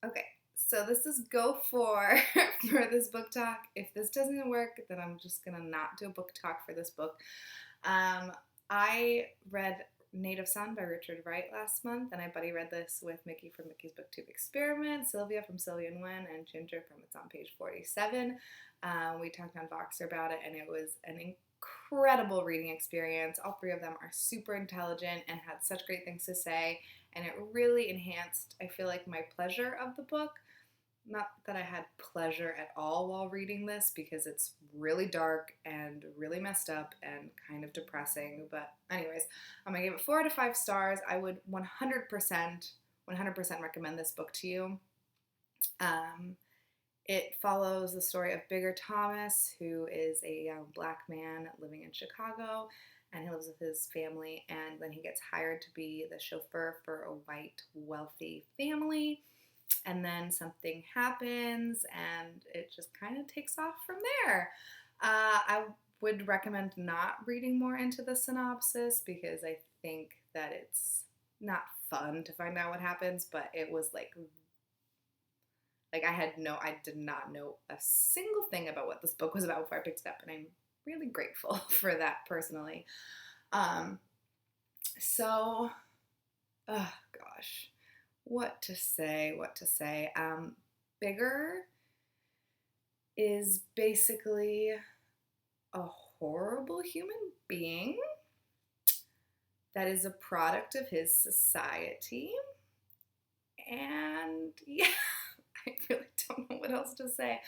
Okay, so this is go for for this book talk. If this doesn't work, then I'm just gonna not do a book talk for this book. Um, I read Native Son by Richard Wright last month, and I buddy read this with Mickey from Mickey's BookTube Experiment, Sylvia from Sylvia and Wen, and Ginger from It's on Page 47. We talked on Voxer about it, and it was an incredible reading experience. All three of them are super intelligent and had such great things to say, and it really enhanced, I feel like, my pleasure of the book. Not that I had pleasure at all while reading this because it's really dark and really messed up and kind of depressing. But anyways, I gave it 4 out of 5 stars. I would 100% recommend this book to you. Um, it follows the story of Bigger Thomas, who is a young black man living in Chicago, and he lives with his family, and then he gets hired to be the chauffeur for a white, wealthy family, and then something happens, and it just kind of takes off from there. I would recommend not reading more into the synopsis because I think that it's not fun to find out what happens, but it was I did not know a single thing about what this book was about before I picked it up, and I'm really grateful for that personally. Um, so, oh gosh, what to say? Bigger is basically a horrible human being that is a product of his society, and yeah. I really don't know what else to say.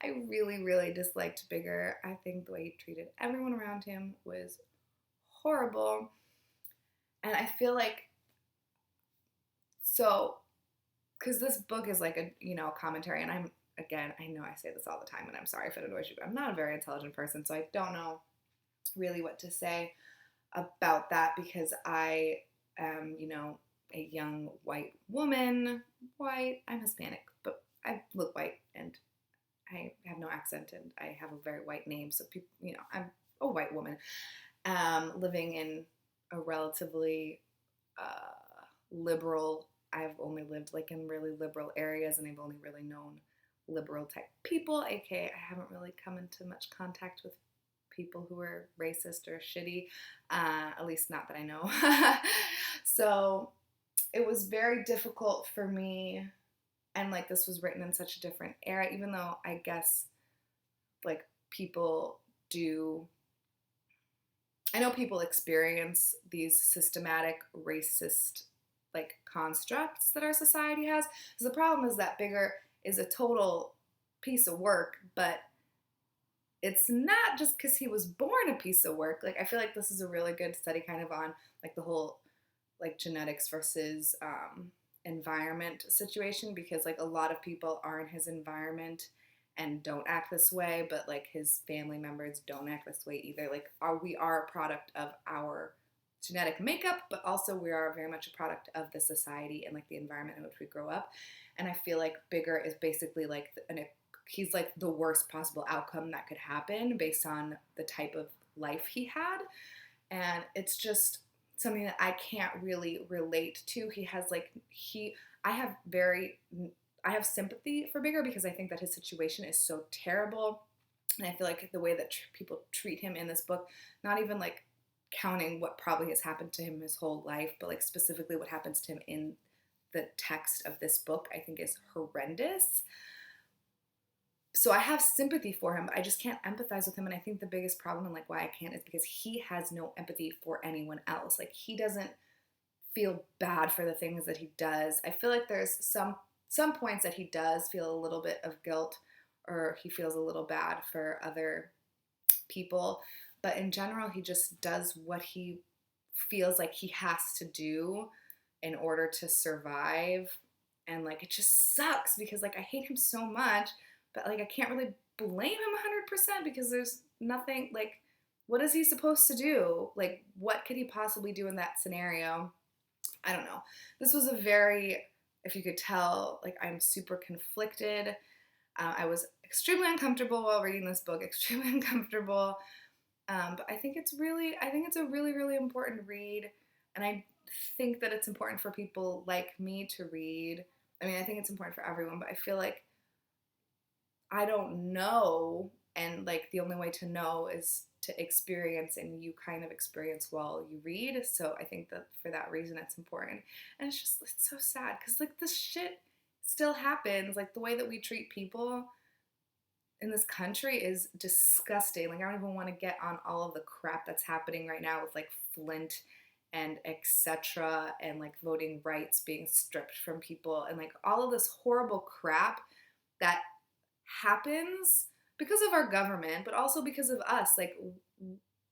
I really, really disliked Bigger. I think the way he treated everyone around him was horrible. And I feel like, so, because this book is like a commentary, and again, I know I say this all the time, and I'm sorry if it annoys you, but I'm not a very intelligent person, so I don't know really what to say about that because I am, a young white woman. I'm Hispanic, but I look white and I have no accent and I have a very white name. So people, I'm a white woman living in a relatively liberal. I've only lived like in really liberal areas, and I've only really known liberal type people. AKA, I haven't really come into much contact with people who are racist or shitty, at least not that I know. So it was very difficult for me, and like this was written in such a different era, even though I guess like people do, I know people experience these systematic racist like constructs that our society has. Because the problem is that Bigger is a total piece of work, but it's not just because he was born a piece of work. Like I feel like this is a really good study kind of on like the whole like genetics versus environment situation, because like a lot of people are in his environment and don't act this way, but like his family members don't act this way either. Like we are a product of our genetic makeup, but also we are very much a product of the society and like the environment in which we grow up. And I feel like Bigger is basically like he's like the worst possible outcome that could happen based on the type of life he had. And it's just something that I can't really relate to. I have sympathy for Bigger because I think that his situation is so terrible. And I feel like the way that people treat him in this book, not even like counting what probably has happened to him his whole life, but like specifically what happens to him in the text of this book, I think is horrendous. So I have sympathy for him, but I just can't empathize with him. And I think the biggest problem and like why I can't is because he has no empathy for anyone else. Like he doesn't feel bad for the things that he does. I feel like there's some points that he does feel a little bit of guilt, or he feels a little bad for other people. But in general, he just does what he feels like he has to do in order to survive. And like it just sucks because like I hate him so much, but like I can't really blame him 100% because there's nothing like, what is he supposed to do? Like what could he possibly do in that scenario? I don't know. This was a very, if you could tell, like I'm super conflicted. I was extremely uncomfortable while reading this book, extremely uncomfortable. But I think it's a really, really important read. And I think that it's important for people like me to read I mean, I think it's important for everyone, but I feel like I don't know, and like the only way to know is to experience, and you kind of experience while you read. So I think that for that reason it's important. And it's so sad because like this shit still happens. Like the way that we treat people in this country is disgusting. Like I don't even want to get on all of the crap that's happening right now with like Flint and etc. and like voting rights being stripped from people and like all of this horrible crap that happens because of our government, but also because of us. Like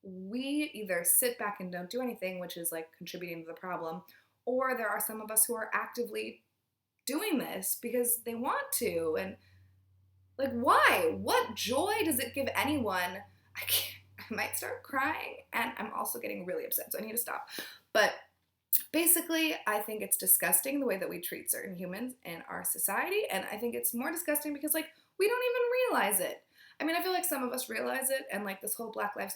we either sit back and don't do anything, which is like contributing to the problem, or there are some of us who are actively doing this because they want to. And like, why? What joy does it give anyone? I can't. I might start crying, and I'm also getting really upset, so I need to stop. But basically, I think it's disgusting the way that we treat certain humans in our society, and I think it's more disgusting because, like, we don't even realize it. I mean, I feel like some of us realize it, and, like, this whole Black Lives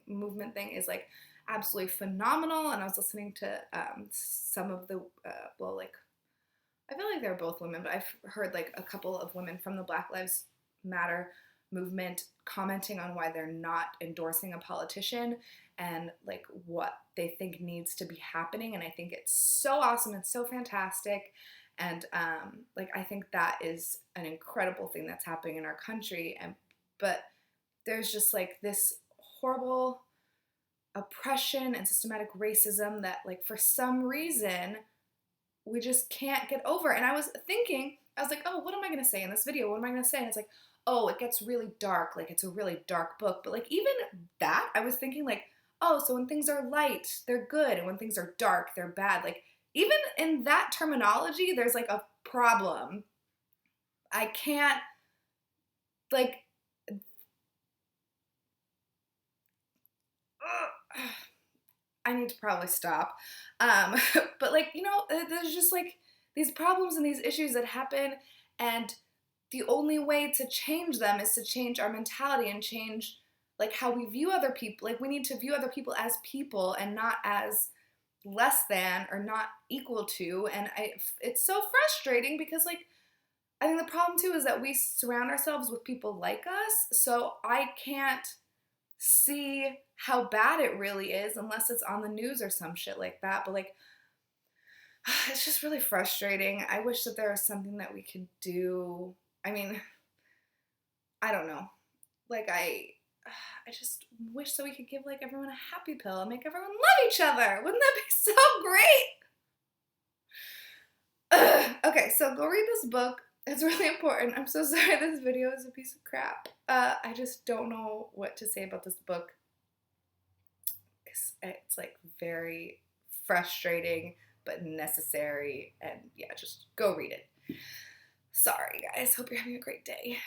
movement thing is, like, absolutely phenomenal, and I was listening to some of the, well, like, I feel like they're both women, but I've heard, like, a couple of women from the Black Lives Matter movement commenting on why they're not endorsing a politician and like what they think needs to be happening. And I think it's so awesome and so fantastic. And like I think that is an incredible thing that's happening in our country. And but there's just like this horrible oppression and systematic racism that like for some reason we just can't get over. And I was thinking, I was like, oh, what am I going to say in this video? What am I going to say? And it's like, oh, it gets really dark. Like, it's a really dark book. But, like, even that, I was thinking, like, oh, so when things are light, they're good. And when things are dark, they're bad. Like, even in that terminology, there's, like, a problem. I can't, like, I need to probably stop. But, like, you know, there's just, like, these problems and these issues that happen, and the only way to change them is to change our mentality and change, like, how we view other people. Like, we need to view other people as people and not as less than or not equal to. And it's so frustrating because, like, I think the problem, too, is that we surround ourselves with people like us, so I can't see how bad it really is unless it's on the news or some shit like that. But like it's just really frustrating. I wish that there was something that we could do. I mean, I don't know. Like I just wish that we could give like everyone a happy pill and make everyone love each other. Wouldn't that be so great? Okay, so go read this book. It's really important. I'm so sorry this video is a piece of crap. I just don't know what to say about this book. It's like very frustrating but necessary, and yeah, just go read it. Sorry guys, hope you're having a great day.